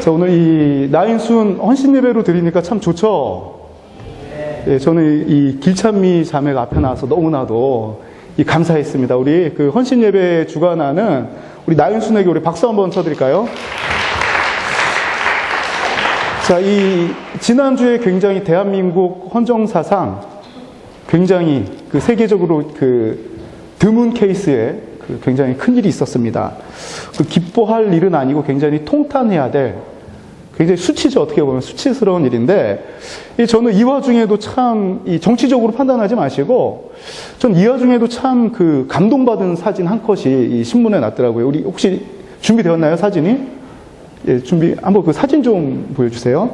자, 오늘 이 나인순 헌신 예배로 드리니까 참 좋죠? 예, 저는 이 길찬미 자매가 앞에 나와서 너무나도 감사했습니다. 우리 그 헌신 예배 주관하는 우리 나인순에게 우리 박수 한번 쳐드릴까요? 자, 이 지난주에 굉장히 대한민국 헌정사상 굉장히 그 세계적으로 그 드문 케이스에 그 굉장히 큰 일이 있었습니다. 그 기뻐할 일은 아니고 굉장히 통탄해야 될 굉장히 수치죠. 어떻게 보면 수치스러운 일인데, 저는 이 와중에도 참 이 정치적으로 판단하지 마시고, 전 이 와중에도 참 그 감동받은 사진 한 컷이 이 신문에 났더라고요. 우리 혹시 준비되었나요, 사진이? 예, 한번 그 사진 좀 보여주세요.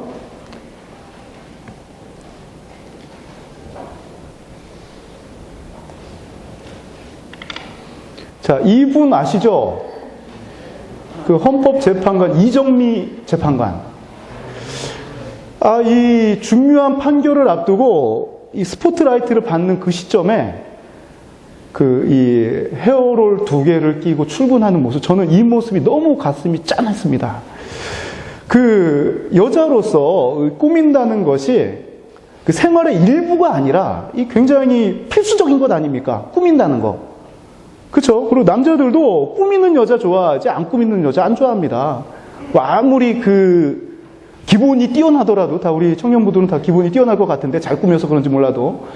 자, 이분 아시죠? 그 헌법재판관 이정미 재판관. 이 중요한 판결을 앞두고 이 스포트라이트를 받는 그 시점에 그 이 헤어롤 2개를 끼고 출근하는 모습, 저는 이 모습이 너무 가슴이 짠했습니다. 그 여자로서 꾸민다는 것이 그 생활의 일부가 아니라 이 굉장히 필수적인 것 아닙니까? 꾸민다는 거. 그렇죠? 그리고 남자들도 꾸미는 여자 좋아하지 안 꾸미는 여자 안 좋아합니다. 뭐 아무리 그 기본이 뛰어나더라도, 다 우리 청년부들은 다 기본이 뛰어날 것 같은데 잘 꾸며서 그런지 몰라도,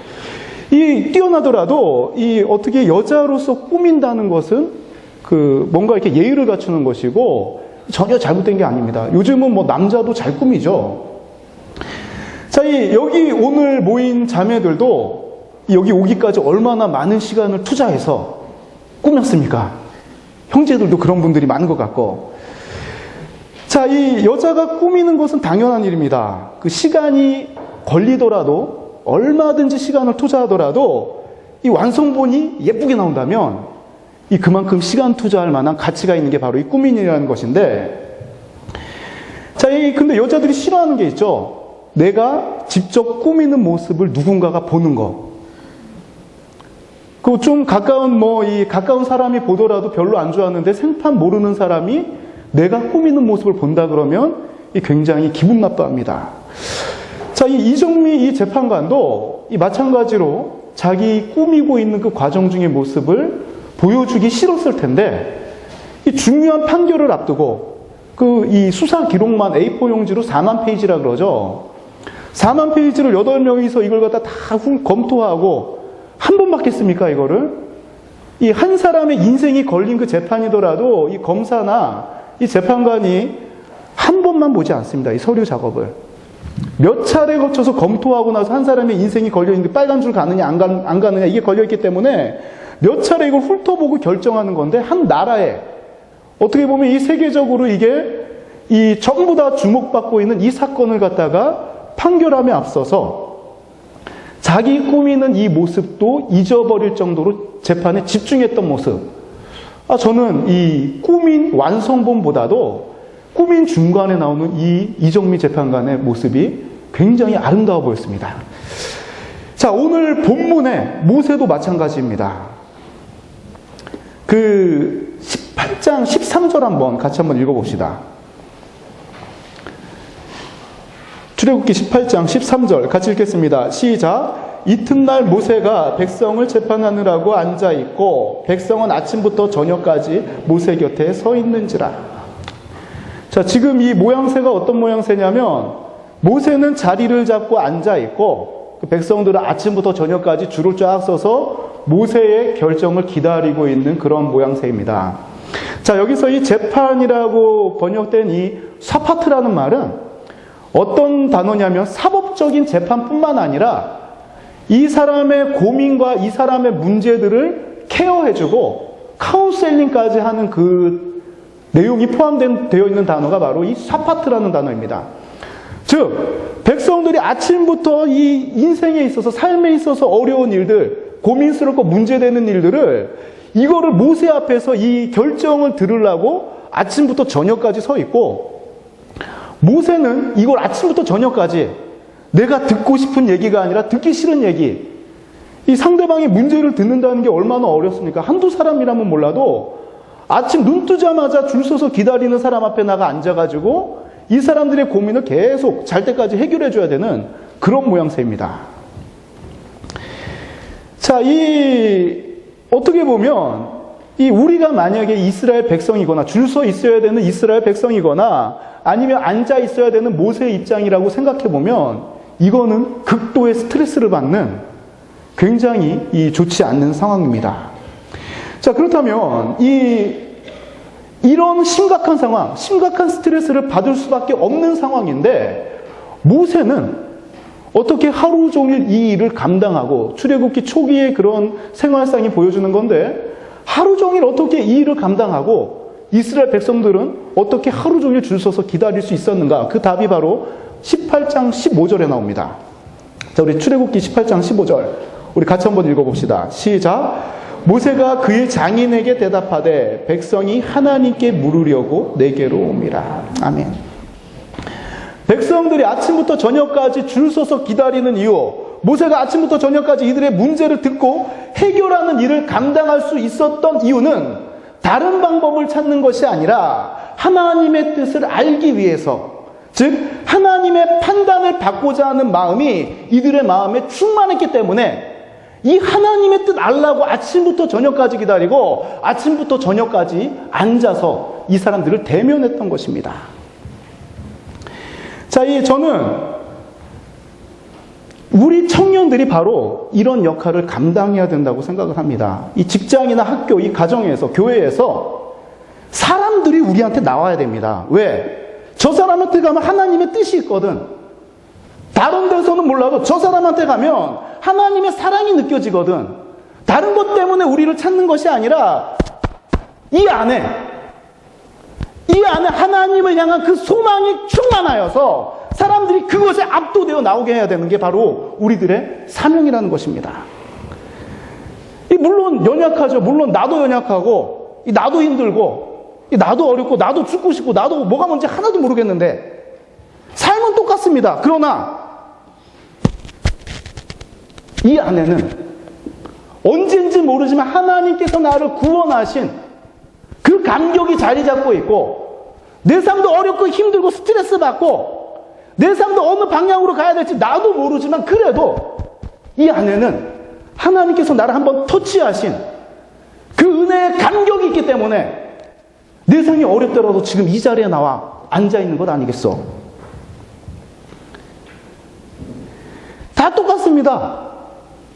이 뛰어나더라도 이 어떻게 여자로서 꾸민다는 것은 그 뭔가 이렇게 예의를 갖추는 것이고 전혀 잘못된 게 아닙니다. 요즘은 뭐 남자도 잘 꾸미죠. 자, 여기 오늘 모인 자매들도 여기 오기까지 얼마나 많은 시간을 투자해서 꾸몄습니까? 형제들도 그런 분들이 많은 것 같고. 자, 이 여자가 꾸미는 것은 당연한 일입니다. 그 시간이 걸리더라도, 얼마든지 시간을 투자하더라도 이 완성본이 예쁘게 나온다면 이 그만큼 시간 투자할 만한 가치가 있는 게 바로 이 꾸민이라는 것인데, 자, 근데 여자들이 싫어하는 게 있죠. 내가 직접 꾸미는 모습을 누군가가 보는 거. 그 좀 가까운 사람이 보더라도 별로 안 좋아하는데 생판 모르는 사람이 내가 꾸미는 모습을 본다 그러면 굉장히 기분 나빠합니다. 자, 이정미 이 재판관도 마찬가지로 자기 꾸미고 있는 그 과정 중의 모습을 보여주기 싫었을 텐데, 이 중요한 판결을 앞두고 이 수사 기록만 A4 용지로 4만 페이지라 그러죠. 4만 페이지를 8명이서 이걸 갖다 다 검토하고 한 번 받겠습니까, 이거를? 이 한 사람의 인생이 걸린 그 재판이더라도 이 검사나 이 재판관이 한 번만 보지 않습니다. 이 서류 작업을. 몇 차례 거쳐서 검토하고 나서 한 사람의 인생이 걸려있는데 빨간 줄 가느냐, 안 가느냐, 이게 걸려있기 때문에 몇 차례 이걸 훑어보고 결정하는 건데, 한 나라에, 어떻게 보면 이 세계적으로 이게 전부 다 주목받고 있는 이 사건을 갖다가 판결함에 앞서서 자기 꾸미는 이 모습도 잊어버릴 정도로 재판에 집중했던 모습. 저는 이 꾸민 완성본보다도 꾸민 중간에 나오는 이 이정미 재판관의 모습이 굉장히 아름다워 보였습니다. 자, 오늘 본문의 모세도 마찬가지입니다. 그 18장 13절 같이 한번 읽어봅시다. 출애굽기 18장 13절 같이 읽겠습니다. 시작. 이튿날 모세가 백성을 재판하느라고 앉아있고 백성은 아침부터 저녁까지 모세 곁에 서 있는지라. 자, 지금 이 모양새가 어떤 모양새냐면, 모세는 자리를 잡고 앉아있고 백성들은 아침부터 저녁까지 줄을 쫙 서서 모세의 결정을 기다리고 있는 그런 모양새입니다. 자, 여기서 이 재판이라고 번역된 이 사파트라는 말은 어떤 단어냐면 사법적인 재판뿐만 아니라 이 사람의 고민과 이 사람의 문제들을 케어해주고 카운셀링까지 하는 그 내용이 되어 있는 단어가 바로 이 사파트라는 단어입니다. 즉, 백성들이 아침부터 이 인생에 있어서, 삶에 있어서 어려운 일들, 고민스럽고 문제되는 일들을, 이거를 모세 앞에서 이 결정을 들으려고 아침부터 저녁까지 서 있고, 모세는 이걸 아침부터 저녁까지 내가 듣고 싶은 얘기가 아니라 듣기 싫은 얘기, 이 상대방의 문제를 듣는다는 게 얼마나 어렵습니까? 한두 사람이라면 몰라도 아침 눈 뜨자마자 줄 서서 기다리는 사람 앞에 나가 앉아가지고 이 사람들의 고민을 계속 잘 때까지 해결해 줘야 되는 그런 모양새입니다. 자, 어떻게 보면 우리가 만약에 이스라엘 백성이거나 줄 서 있어야 되는 이스라엘 백성이거나 아니면 앉아 있어야 되는 모세의 입장이라고 생각해 보면 이거는 극도의 스트레스를 받는 굉장히 좋지 않는 상황입니다. 자, 그렇다면 이런 심각한 상황, 심각한 스트레스를 받을 수밖에 없는 상황인데 모세는 어떻게 하루 종일 이 일을 감당하고 출애굽기 초기의 그런 생활상이 보여주는 건데 하루 종일 어떻게 이 일을 감당하고 이스라엘 백성들은 어떻게 하루 종일 줄 서서 기다릴 수 있었는가? 그 답이 바로 18장 15절에 나옵니다. 자, 우리 출애굽기 18장 15절 우리 같이 한번 읽어봅시다. 시작. 모세가 그의 장인에게 대답하되 백성이 하나님께 물으려고 내게로 옵니다. 아멘. 백성들이 아침부터 저녁까지 줄 서서 기다리는 이유, 모세가 아침부터 저녁까지 이들의 문제를 듣고 해결하는 일을 감당할 수 있었던 이유는 다른 방법을 찾는 것이 아니라 하나님의 뜻을 알기 위해서, 즉 하나님의 판단을 받고자 하는 마음이 이들의 마음에 충만했기 때문에 이 하나님의 뜻 알라고 아침부터 저녁까지 기다리고 아침부터 저녁까지 앉아서 이 사람들을 대면했던 것입니다. 자, 저는 우리 청년들이 바로 이런 역할을 감당해야 된다고 생각을 합니다. 이 직장이나 학교, 이 가정에서, 교회에서 사람들이 우리한테 나와야 됩니다. 왜? 저 사람한테 가면 하나님의 뜻이 있거든. 다른 데서는 몰라도 저 사람한테 가면 하나님의 사랑이 느껴지거든. 다른 것 때문에 우리를 찾는 것이 아니라 이 안에 하나님을 향한 그 소망이 충만하여서 사람들이 그것에 압도되어 나오게 해야 되는 게 바로 우리들의 사명이라는 것입니다. 물론 연약하죠. 물론 나도 연약하고 나도 힘들고 나도 어렵고 나도 죽고 싶고 나도 뭐가 뭔지 하나도 모르겠는데 삶은 똑같습니다. 그러나 이 안에는 언젠지 모르지만 하나님께서 나를 구원하신 그 감격이 자리 잡고 있고 내 삶도 어렵고 힘들고 스트레스 받고 내 삶도 어느 방향으로 가야 될지 나도 모르지만 그래도 이 안에는 하나님께서 나를 한번 터치하신 그 은혜의 감격이 있기 때문에 내 삶이 어렵더라도 지금 이 자리에 나와 앉아있는 것 아니겠어? 다 똑같습니다.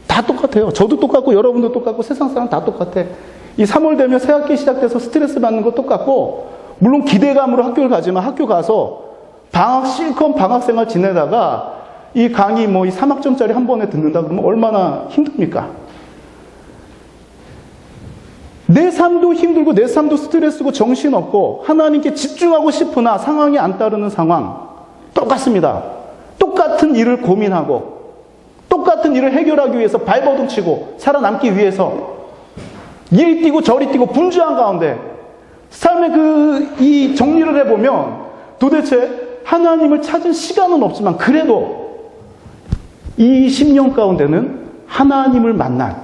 다 똑같아요. 저도 똑같고 여러분도 똑같고 세상 사람 다 똑같아. 이 3월 되면 새학기 시작돼서 스트레스 받는 거 똑같고 물론 기대감으로 학교를 가지만 학교 가서 실컷 방학생활 지내다가 이 강의 이 3학점짜리 한 번에 듣는다 그러면 얼마나 힘듭니까? 내 삶도 힘들고 내 삶도 스트레스고 정신없고 하나님께 집중하고 싶으나 상황이 안 따르는 상황 똑같습니다. 똑같은 일을 고민하고 똑같은 일을 해결하기 위해서 발버둥 치고 살아남기 위해서 이리 뛰고 저리 뛰고 분주한 가운데 삶의 이 정리를 해보면 도대체 하나님을 찾은 시간은 없지만 그래도 이 10년 가운데는 하나님을 만난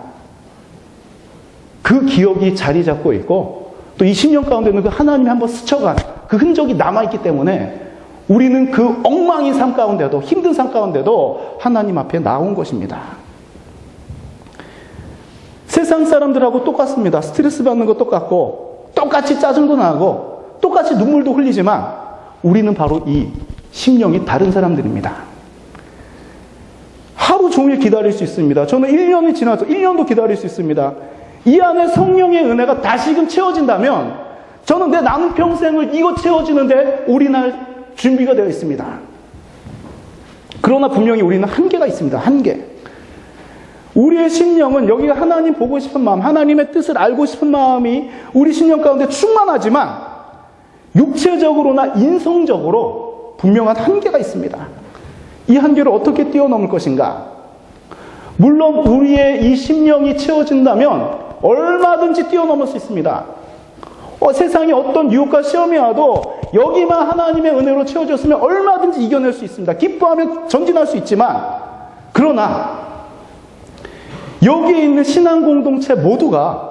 그 기억이 자리 잡고 있고 또 이 10년 가운데는 그 하나님이 한번 스쳐간 그 흔적이 남아있기 때문에 우리는 그 엉망인 삶 가운데도 힘든 삶 가운데도 하나님 앞에 나온 것입니다. 세상 사람들하고 똑같습니다. 스트레스 받는 거 똑같고 똑같이 짜증도 나고 똑같이 눈물도 흘리지만 우리는 바로 이 심령이 다른 사람들입니다. 하루 종일 기다릴 수 있습니다. 저는 1년이 지나서 1년도 기다릴 수 있습니다. 이 안에 성령의 은혜가 다시금 채워진다면 저는 내 남은 평생을 이거 채워지는데 올인할 준비가 되어 있습니다. 그러나 분명히 우리는 한계가 있습니다. 한계. 우리의 심령은 여기가 하나님 보고 싶은 마음, 하나님의 뜻을 알고 싶은 마음이 우리 심령 가운데 충만하지만 육체적으로나 인성적으로 분명한 한계가 있습니다. 이 한계를 어떻게 뛰어넘을 것인가? 물론 우리의 이 심령이 채워진다면 얼마든지 뛰어넘을 수 있습니다. 세상에 어떤 유혹과 시험이 와도 여기만 하나님의 은혜로 채워졌으면 얼마든지 이겨낼 수 있습니다. 기뻐하며 전진할 수 있지만 그러나 여기에 있는 신앙 공동체 모두가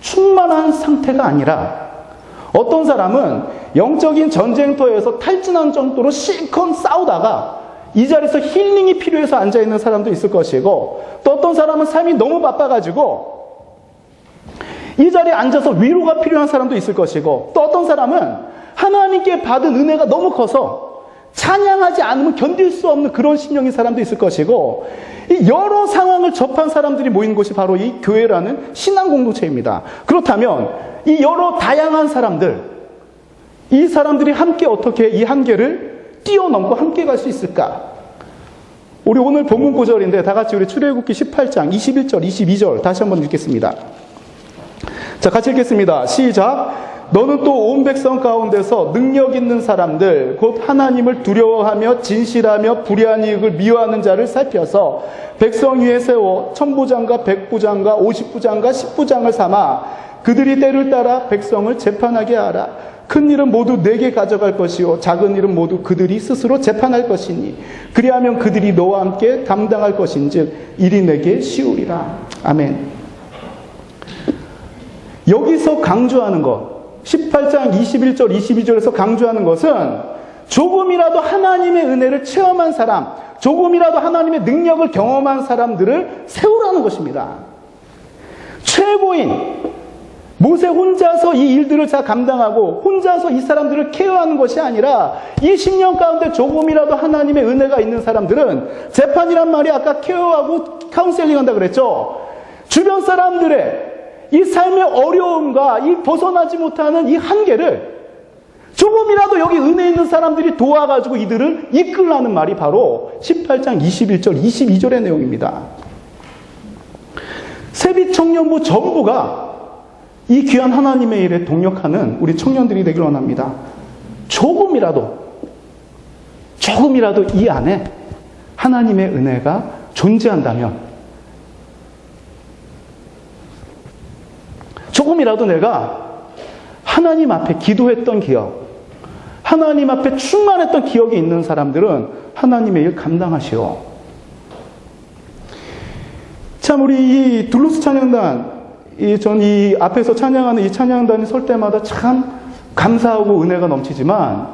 충만한 상태가 아니라 어떤 사람은 영적인 전쟁터에서 탈진한 정도로 실컷 싸우다가 이 자리에서 힐링이 필요해서 앉아있는 사람도 있을 것이고, 또 어떤 사람은 삶이 너무 바빠가지고 이 자리에 앉아서 위로가 필요한 사람도 있을 것이고, 또 어떤 사람은 하나님께 받은 은혜가 너무 커서 찬양하지 않으면 견딜 수 없는 그런 심령인 사람도 있을 것이고, 이 여러 상황을 접한 사람들이 모인 곳이 바로 이 교회라는 신앙 공동체입니다. 그렇다면 이 여러 다양한 사람들, 이 사람들이 함께 어떻게 이 한계를 뛰어넘고 함께 갈 수 있을까? 우리 오늘 본문 구절인데 다 같이 우리 출애굽기 18장 21절 22절 다시 한번 읽겠습니다. 자, 같이 읽겠습니다. 시작. 너는 또 온 백성 가운데서 능력 있는 사람들 곧 하나님을 두려워하며 진실하며 불의한 이익을 미워하는 자를 살펴서 백성 위에 세워 천부장과 백부장과 50부장과 10부장을 삼아 그들이 때를 따라 백성을 재판하게 하라. 큰 일은 모두 내게 가져갈 것이요 작은 일은 모두 그들이 스스로 재판할 것이니 그리하면 그들이 너와 함께 감당할 것인즉 일이 내게 쉬우리라. 아멘. 여기서 강조하는 것, 18장 21절 22절에서 강조하는 것은 조금이라도 하나님의 은혜를 체험한 사람, 조금이라도 하나님의 능력을 경험한 사람들을 세우라는 것입니다. 최고인 모세 혼자서 이 일들을 다 감당하고 혼자서 이 사람들을 케어하는 것이 아니라 이 10년 가운데 조금이라도 하나님의 은혜가 있는 사람들은, 재판이란 말이 아까 케어하고 카운셀링한다 그랬죠. 주변 사람들의 이 삶의 어려움과 이 벗어나지 못하는 이 한계를 조금이라도 여기 은혜 있는 사람들이 도와가지고 이들을 이끌라는 말이 바로 18장 21절 22절의 내용입니다. 세빛 청년부 전부가 이 귀한 하나님의 일에 동력하는 우리 청년들이 되길 원합니다. 조금이라도 이 안에 하나님의 은혜가 존재한다면, 조금이라도 내가 하나님 앞에 기도했던 기억, 하나님 앞에 충만했던 기억이 있는 사람들은 하나님의 일 감당하시오. 참, 우리 이 둘루스 찬양단, 전 이 앞에서 찬양하는 이 찬양단이 설 때마다 참 감사하고 은혜가 넘치지만,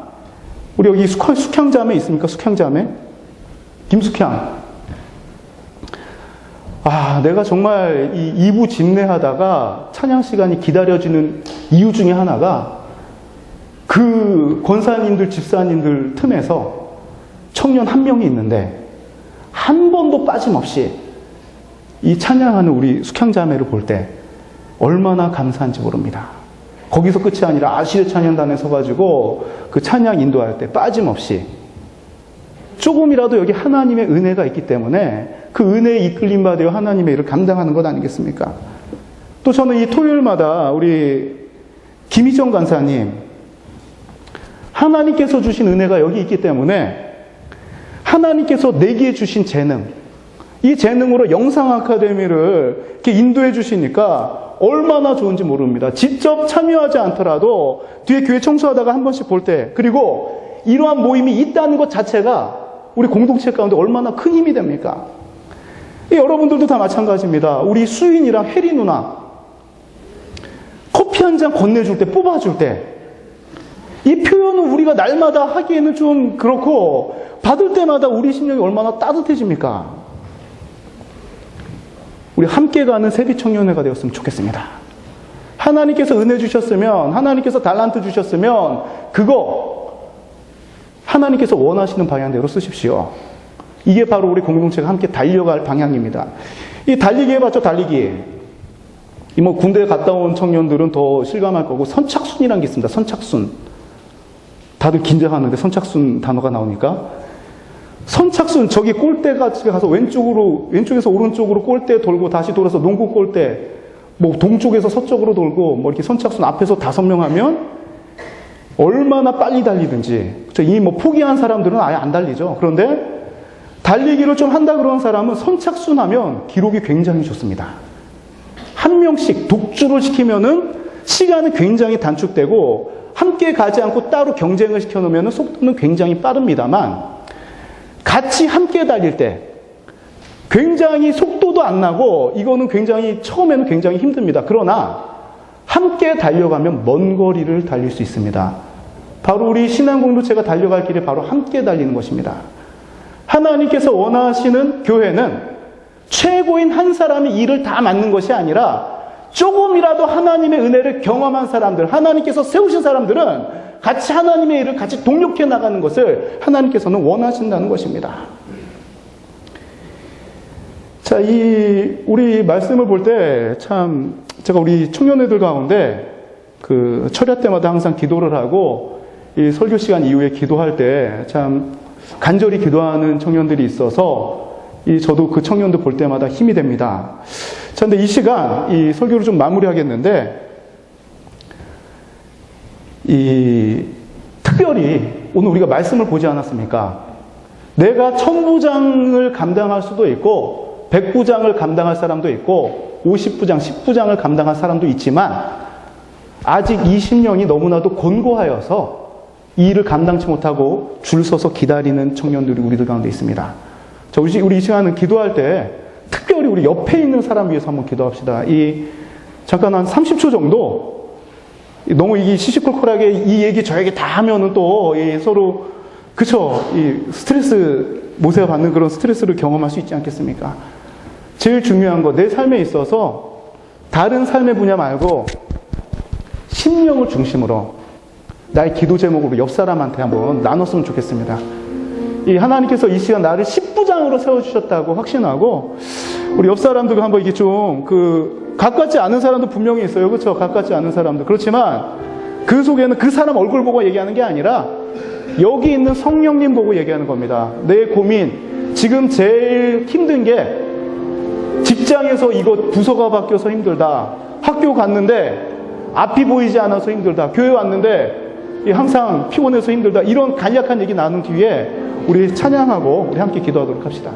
우리 여기 숙향자매 있습니까? 숙향자매? 김숙향. 내가 정말 이 2부 집례하다가 찬양 시간이 기다려지는 이유 중에 하나가 그 권사님들, 집사님들 틈에서 청년 한 명이 있는데 한 번도 빠짐없이 이 찬양하는 우리 숙향자매를 볼 때 얼마나 감사한지 모릅니다. 거기서 끝이 아니라 아시르 찬양단에 서가지고 그 찬양 인도할 때 빠짐없이 조금이라도 여기 하나님의 은혜가 있기 때문에 그 은혜에 이끌림 받아 하나님의 일을 감당하는 것 아니겠습니까? 또 저는 이 토요일마다 우리 김희정 간사님, 하나님께서 주신 은혜가 여기 있기 때문에 하나님께서 내게 주신 재능, 이 재능으로 영상 아카데미를 이렇게 인도해 주시니까 얼마나 좋은지 모릅니다. 직접 참여하지 않더라도 뒤에 교회 청소하다가 한 번씩 볼 때, 그리고 이러한 모임이 있다는 것 자체가 우리 공동체 가운데 얼마나 큰 힘이 됩니까? 여러분들도 다 마찬가지입니다. 우리 수인이랑 혜리 누나 커피 한 잔 건네줄 때, 뽑아줄 때, 이 표현은 우리가 날마다 하기에는 좀 그렇고 받을 때마다 우리 심령이 얼마나 따뜻해집니까? 우리 함께 가는 세빛 청년회가 되었으면 좋겠습니다. 하나님께서 은혜 주셨으면, 하나님께서 달란트 주셨으면 그거 하나님께서 원하시는 방향대로 쓰십시오. 이게 바로 우리 공동체가 함께 달려갈 방향입니다. 이 달리기 해봤죠, 달리기. 군대 갔다 온 청년들은 더 실감할 거고, 선착순이라는 게 있습니다. 선착순. 다들 긴장하는데 선착순 단어가 나오니까. 선착순, 저기 골대가 집에 가서 왼쪽에서 오른쪽으로 골대 돌고 다시 돌아서 농구 골대, 동쪽에서 서쪽으로 돌고, 이렇게 선착순 앞에서 5명 하면 얼마나 빨리 달리든지. 이미 포기한 사람들은 아예 안 달리죠. 그런데 달리기를 좀 한다 그러는 사람은 선착순 하면 기록이 굉장히 좋습니다. 한 명씩 독주를 시키면은 시간은 굉장히 단축되고, 함께 가지 않고 따로 경쟁을 시켜놓으면 속도는 굉장히 빠릅니다만, 같이 함께 달릴 때 굉장히 속도도 안 나고, 이거는 굉장히 처음에는 굉장히 힘듭니다. 그러나 함께 달려가면 먼 거리를 달릴 수 있습니다. 바로 우리 신앙 공동체가 달려갈 길이 바로 함께 달리는 것입니다. 하나님께서 원하시는 교회는 최고인 한 사람이 일을 다 맡는 것이 아니라 조금이라도 하나님의 은혜를 경험한 사람들, 하나님께서 세우신 사람들은 같이 하나님의 일을 같이 동력해 나가는 것을 하나님께서는 원하신다는 것입니다. 자, 우리 말씀을 볼 때 참 제가 우리 청년회들 가운데 그 철야 때마다 항상 기도를 하고 이 설교 시간 이후에 기도할 때 참 간절히 기도하는 청년들이 있어서 저도 그 청년들 볼 때마다 힘이 됩니다. 자, 근데 이 시간 이 설교를 좀 마무리하겠는데 특별히 오늘 우리가 말씀을 보지 않았습니까? 내가 1000부장을 감당할 수도 있고 100부장을 감당할 사람도 있고 50부장, 10부장을 감당할 사람도 있지만 아직 20년이 너무나도 곤고하여서 이 일을 감당치 못하고 줄 서서 기다리는 청년들이 우리들 가운데 있습니다. 자, 우리 이 시간은 기도할 때 특별히 우리 옆에 있는 사람 위해서 한번 기도합시다. 잠깐 한 30초 정도 너무 이게 시시콜콜하게 이 얘기 저 얘기 다 하면은 또 서로 그쵸, 스트레스 모세가 받는 그런 스트레스를 경험할 수 있지 않겠습니까? 제일 중요한 거, 내 삶에 있어서 다른 삶의 분야 말고 심령을 중심으로 나의 기도 제목으로 옆 사람한테 한번 나눴으면 좋겠습니다. 하나님께서 이 시간 나를 10부장으로 세워주셨다고 확신하고 우리 옆 사람들과 한번 이게 좀 가깝지 않은 사람도 분명히 있어요. 그렇죠? 가깝지 않은 사람도. 그렇지만 그 속에는 그 사람 얼굴 보고 얘기하는 게 아니라 여기 있는 성령님 보고 얘기하는 겁니다. 내 고민, 지금 제일 힘든 게 직장에서 이거 부서가 바뀌어서 힘들다. 학교 갔는데 앞이 보이지 않아서 힘들다. 교회 왔는데 항상 피곤해서 힘들다. 이런 간략한 얘기 나눈 뒤에 우리 찬양하고 우리 함께 기도하도록 합시다.